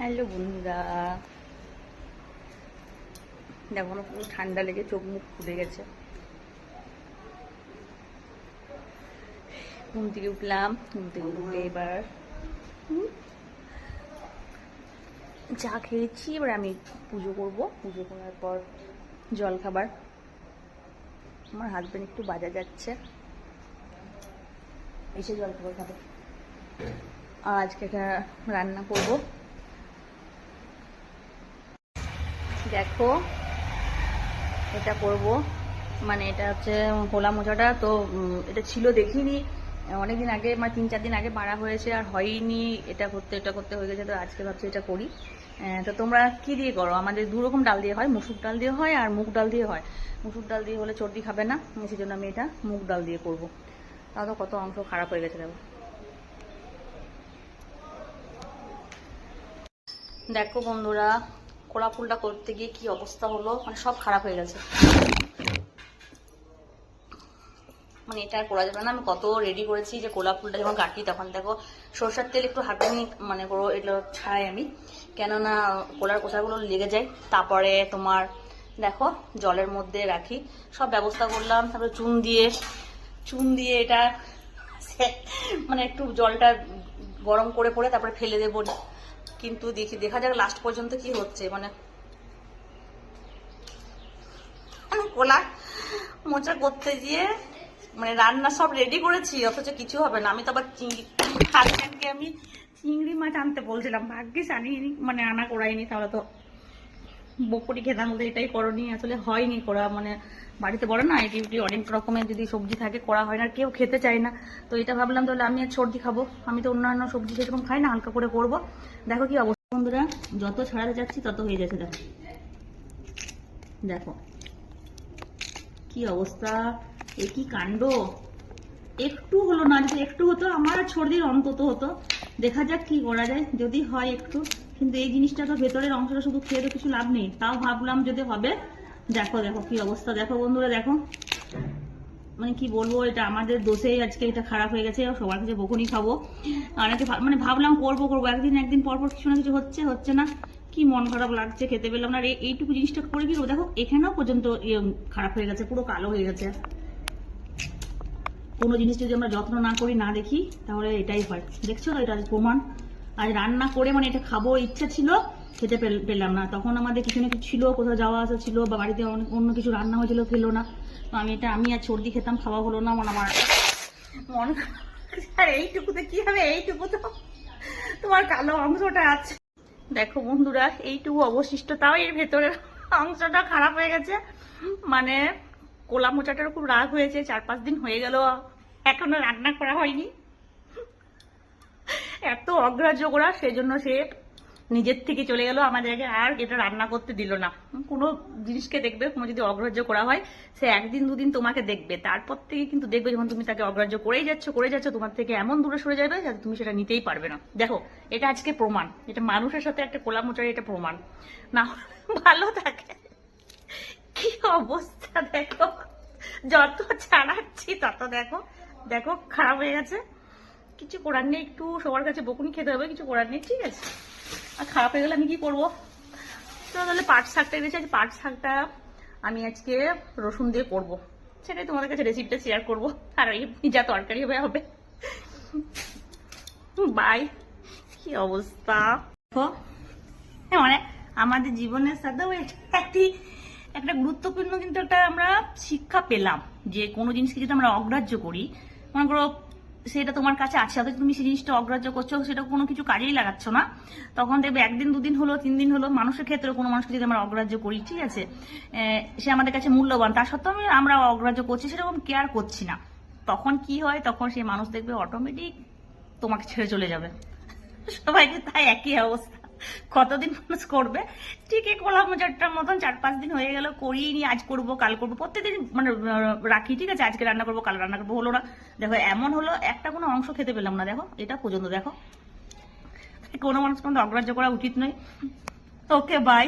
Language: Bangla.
হ্যালো বন্ধুরা, দেখো না পুরো ঠান্ডা লেগে চোখ মুখ ফুলে গেছে। ঘুম থেকে উঠলাম, ঘুম থেকে উঠে এবার চা খেয়েছি। এবার আমি পুজো করব, পুজো করার পর জল খাবার। আমার হাজবেন্ড একটু বাজার যাচ্ছে, এসে জল খাবার খাবে। আর আজকে একটা রান্না করব। দেখো এটা করব, মানে এটা হচ্ছে হোলা মোচাটা। তো এটা ছিল দেখিনি অনেকদিন আগে, মানে 3-4 দিন আগে মারা হয়েছে, আর হয়নি। এটা করতে হয়ে গেছে। তো আজকে ভাবছি এটা করি। তো তোমরা কি দিয়ে করো? আমাদের দু রকম ডাল দিয়ে হয়, মুসুর ডাল দিয়ে হয় আর মুগ ডাল দিয়ে হয়। মুসুর ডাল দিয়ে হলে চর্বি খাবে না, সেই জন্য আমি এটা মুগ ডাল দিয়ে করবো। তাও তো কত অংশ খারাপ হয়ে গেছে। দেখো দেখো বন্ধুরা, কোলা ফুলটা করতে গিয়ে কি অবস্থা হলো, মানে সব খারাপ হয়ে গেছে। মানে এটা আর করা যাবে না। আমি কত রেডি করেছি যে কোলা ফুলটা যখন কাটি তখন দেখো সরষের তেল একটু হাতে নিয়ে মানে করো, এগুলো ছাড়াই আমি, কেননা কোলার কোচাগুলো লেগে যায়। তারপরে তোমার দেখো জলের মধ্যে রাখি, সব ব্যবস্থা করলাম। তারপরে চুন দিয়ে এটা মানে একটু জলটা গরম করে তারপরে ফেলে দেবো। কিন্তু দেখা যাক লাস্ট পর্যন্ত কি হচ্ছে। মানে কোলা মোচা করতে গিয়ে মানে রান্না সব রেডি করেছি, অথচ কিছু হবে না। আমি তো আবার হাজব্যান্ডকে আমি চিংড়ি মাছ আনতে বলছিলাম, ভাগ্যিস আনিনি, মানে আনা করাইনি, তাহলে তো বকুড়ি খেতাম। বলতে এটাই করনি, আসলে হয়নি করা। মানে বাড়িতে বড় না, এটি অনেক রকমের যদি সবজি থাকে করা হয় না, কেউ খেতে চায় না। তো এটা ভাবলাম তাহলে আমি আর সর্দি খাবো, আমি তো অন্যান্য সবজি সেরকম খাই না, হালকা করে করবো। দেখো কি অবস্থা বন্ধুরা, যত ছাড়াতে যাচ্ছি তত হয়ে যাচ্ছে। দেখো দেখো কি অবস্থা, এ কি কাণ্ড। একটু হলো না, যদি একটু হতো আমার সর্দির অন্তত হতো। দেখা যাক কি করা যায়, যদি হয় একটু। কিন্তু এই জিনিসটা তো ভেতরের অংশটা শুধু খেয়ে তো কিছু লাভ নেই, তাও ভাবলাম যদি হবে। দেখো দেখো কি অবস্থা, দেখো বন্ধুরা দেখো, মানে কি বলবো, এটা আমাদের দোষেই আজকে এটা খারাপ হয়ে গেছে। সবার কাছে বকুনি খাবো। অনেকে মানে ভাবলাম করবো একদিন পর কিছু না কিছু হচ্ছে না। কি মন খারাপ লাগছে, খেতে পেলাম না। এইটুকু জিনিসটা করে কি দেখো, এখানেও পর্যন্ত খারাপ হয়ে গেছে, পুরো কালো হয়ে গেছে। কোনো জিনিস যদি আমরা যত্ন না করি, না দেখি, তাহলে এটাই হয়। দেখছো তো, এটা প্রমাণ। আজ রান্না করে মানে এটা খাবো ইচ্ছা ছিল, খেতে পেলাম না। তখন আমাদের কিছু না কিছু ছিল, কোথাও যাওয়া আসা ছিল, বা বাড়িতে অন্য কিছু রান্না হয়েছিল, খেলো না। তো আমি আর সর্দি খেতাম, খাওয়া হলো না। মানে আমার মন, আর এইটুকুতে কি হবে, এইটুকু তো তোমার কালো অংশটা আছে। দেখো বন্ধুরা, এইটুকু অবশিষ্ট, তাও এর ভেতরের অংশটা খারাপ হয়ে গেছে। মানে কোলা মোচাটার খুব রাগ হয়েছে, 4-5 দিন হয়ে গেল এখনো রান্না করা হয়নি। এত অগ্রাহ্য করা, সেজন্য সে নিজের থেকে চলে গেল আমাদেরকে, আর এটা রান্না করতে দিল না। কোনো জিনিসকে দেখবে, কোনো যদি অগ্রাহ্য করা হয়, সে 1-2 দিন তোমাকে দেখবে, তারপর থেকে কিন্তু দেখবে যখন তুমি তাকে অগ্রাহ্য করেই যাচ্ছ, তোমার থেকে এমন দূরে সরে যাবে যাতে তুমি সেটা নিতেই পারবে না। দেখো এটা আজকে প্রমাণ, এটা মানুষের সাথে একটা কোলা মোচার এটা প্রমাণ না। ভালো থাকে কি অবস্থা দেখো, যত ছাড়াচ্ছি তত দেখো দেখো খারাপ হয়ে গেছে। কিছু করার নেই, একটু সবার কাছে বকুনি খেতে হবে, কিছু করার নেই, ঠিক আছে। আর খারাপ হয়ে গেলে আমি কি করবো? তো তাহলে পাট শাকটা এনেছি, আজ পাট শাকটা আমি আজকে রসুন দিয়ে করবো, সেটাই তোমাদের কাছে রেসিপিটা শেয়ার করবো। আর এই যা তরকারি হবে বাই। কি অবস্থা দেখো, মানে আমাদের জীবনের সাথেও একটা গুরুত্বপূর্ণ কিন্তু একটা আমরা শিক্ষা পেলাম, যে কোনো জিনিসকে যদি আমরা অগ্রাহ্য করি, মনে করো সেটা তোমার কাছে আছে, অথচ তুমি সেই জিনিসটা অগ্রাহ্য করছো, সেটা কোনো কিছু কাজেই লাগাচ্ছ না, তখন দেখবে 1-2 দিন হলো, 3 দিন হলো, মানুষের ক্ষেত্রে কোনো মানুষকে যদি আমরা অগ্রাহ্য করি, ঠিক আছে, সে আমাদের কাছে মূল্যবান, তার সত্ত্বেও আমরা অগ্রাহ্য করছি, সেরকম কেয়ার করছি না। তখন কি হয়, তখন সেই মানুষ দেখবে অটোমেটিক তোমাকে ছেড়ে চলে যাবে। সবাইকে তাই একই অবস্থা, কতদিন মানুষ করবে। ঠিক এই কোলা মোচারটার মতন 4-5 দিন হয়ে গেল, করিনি। আজ করবো, কাল করবো, প্রত্যেকদিন মানে রাখি, ঠিক আছে, আজকে রান্না করবো, কাল রান্না করবো, হলো না। দেখো এমন হলো, একটা কোনো অংশ খেতে পেলাম না। দেখো এটা পর্যন্ত, দেখো কোনো মানুষ কিন্তু অগ্রাহ্য করা উচিত নয়। Okay bye.